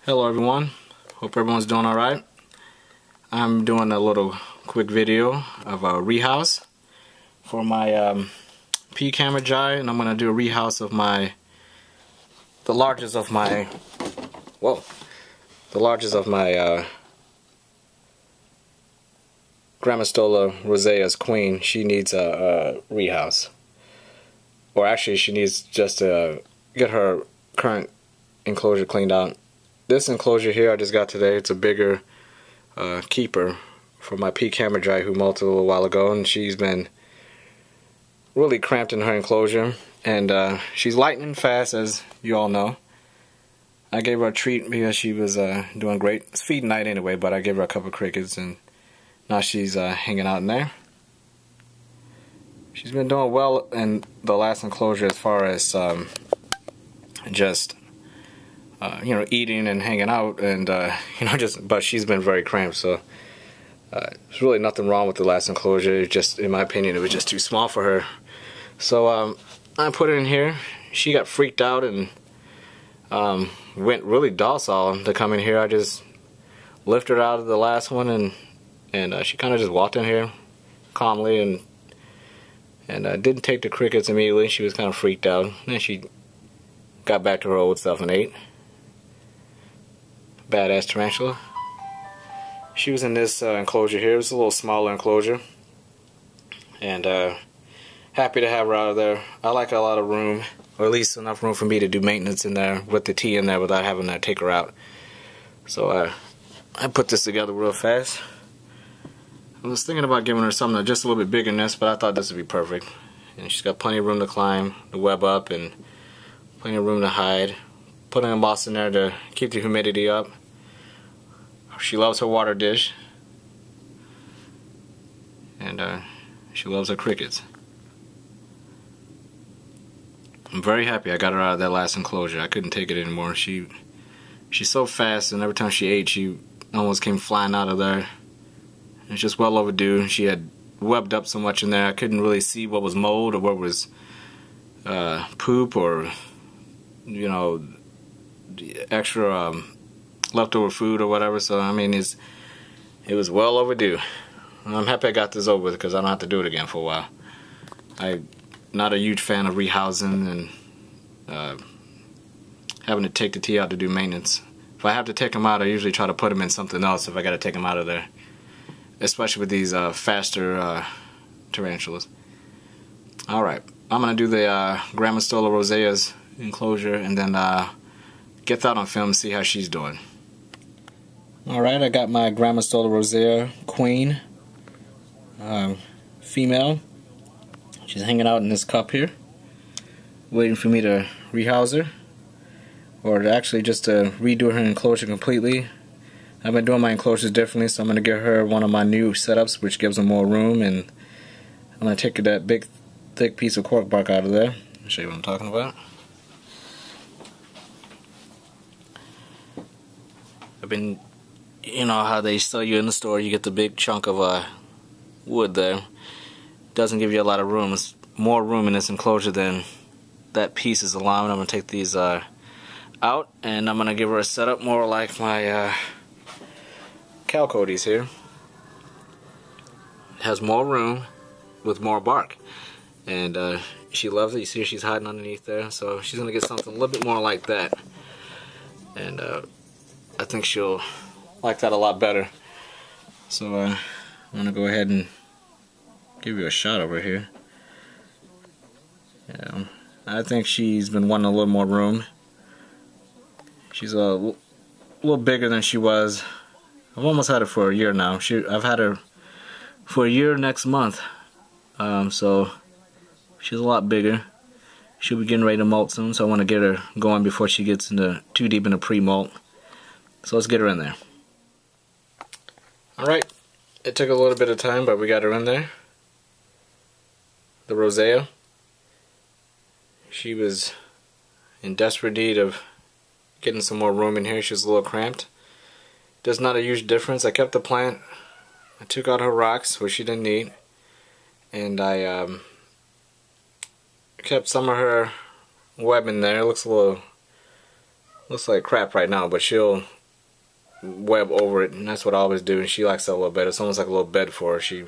Hello everyone, hope everyone's doing alright. I'm doing a little quick video of a rehouse for my P. Cambridgei, and I'm going to do a rehouse of the largest of my Grammastola Rosea's queen. She needs a rehouse, or actually she needs just to get her current enclosure cleaned out. This enclosure here I just got today, it's a bigger keeper for my P. Cambridgei who molted a little while ago, and she's been really cramped in her enclosure, and she's lightning fast, as you all know. I gave her a treat because she was doing great. It's feed night anyway, but I gave her a couple of crickets, and now she's hanging out in there. She's been doing well in the last enclosure as far as just eating and hanging out, and but she's been very cramped, so there's really nothing wrong with the last enclosure. Just, in my opinion, it was just too small for her. So I put her in here. She got freaked out and went really docile to come in here. I just lifted her out of the last one, and she kind of just walked in here calmly and didn't take the crickets immediately. She was kind of freaked out. Then she got back to her old stuff and ate. Badass tarantula. She was in this enclosure here. It was a little smaller enclosure, and happy to have her out of there. I like a lot of room, or at least enough room for me to do maintenance in there with the tea in there without having to take her out. So I put this together real fast. I was thinking about giving her something just a little bit bigger than this, but I thought this would be perfect. And she's got plenty of room to climb the web up, and plenty of room to hide. Putting a moss in there to keep the humidity up. She loves her water dish, and she loves her crickets. I'm very happy I got her out of that last enclosure. I couldn't take it anymore. She's so fast, and every time she ate, she almost came flying out of there. It's just well overdue. She had webbed up so much in there, I couldn't really see what was mold or what was poop or extra leftover food or whatever. So I mean, it was well overdue. I'm happy I got this over with because I don't have to do it again for a while. I'm not a huge fan of rehousing and having to take the tea out to do maintenance. If I have to take them out, I usually try to put them in something else if I got to take them out of there, especially with these faster tarantulas. Alright, I'm going to do the Grammastola Rosea's enclosure and then get that on film and see how she's doing. Alright, I got my Grammastola Rosea queen, female. She's hanging out in this cup here, waiting for me to rehouse her, or actually just to redo her enclosure completely. I've been doing my enclosures differently, so I'm going to give her one of my new setups, which gives her more room, and I'm going to take that big thick piece of cork bark out of there. I'll show you what I'm talking about. I've been, how they sell you in the store, you get the big chunk of wood there. Doesn't give you a lot of room. It's more room in this enclosure than that piece is allowing. I'm going to take these out, and I'm going to give her a setup more like my calicodes here. It has more room with more bark, and she loves it. You see she's hiding underneath there, so she's going to get something a little bit more like that, and I think she'll like that a lot better. So I'm going to go ahead and give you a shot over here. Yeah, I think she's been wanting a little more room. She's a little bigger than she was. I've almost had her for a year now. I've had her for a year next month. So she's a lot bigger. She'll be getting ready to molt soon, so I want to get her going before she gets too deep into pre-molt. So let's get her in there. Alright, it took a little bit of time, but we got her in there. The Rosea. She was in desperate need of getting some more room in here. She was a little cramped. There's not a huge difference. I kept the plant. I took out her rocks, which she didn't need, and I kept some of her web in there. It looks like crap right now, but she'll web over it, and that's what I always do, and she likes that a little bit. It's almost like a little bed for her. She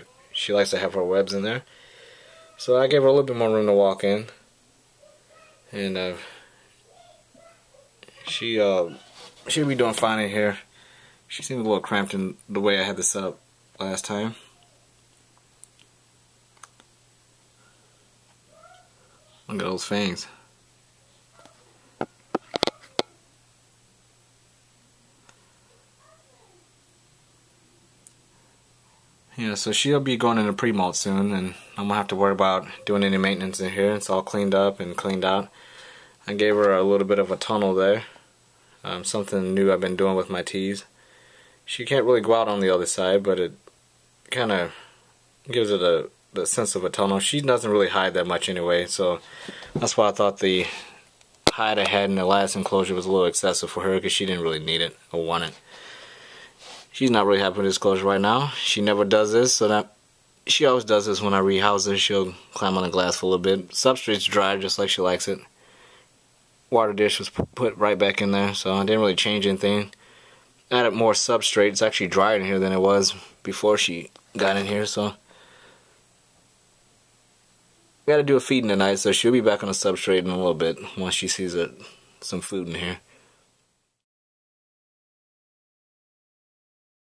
likes to have her webs in there. So I gave her a little bit more room to walk in, and she'll be doing fine in here. She seemed a little cramped in the way I had this set up last time. Look at those fangs. Yeah, so she'll be going into pre-molt soon, and I'm gonna have to worry about doing any maintenance in here. It's all cleaned up and cleaned out. I gave her a little bit of a tunnel there. Something new I've been doing with my teas. She can't really go out on the other side, but it kind of gives it the sense of a tunnel. She doesn't really hide that much anyway, so that's why I thought the hide I had in the last enclosure was a little excessive for her, because she didn't really need it or want it. She's not really happy with this closure right now. She never does this, so that she always does this when I rehouse her. She'll climb on the glass for a little bit. Substrate's dry just like she likes it. Water dish was put right back in there, so I didn't really change anything. Added more substrate. It's actually drier in here than it was before she got in here, so we gotta do a feeding tonight, so she'll be back on the substrate in a little bit once she sees some food in here.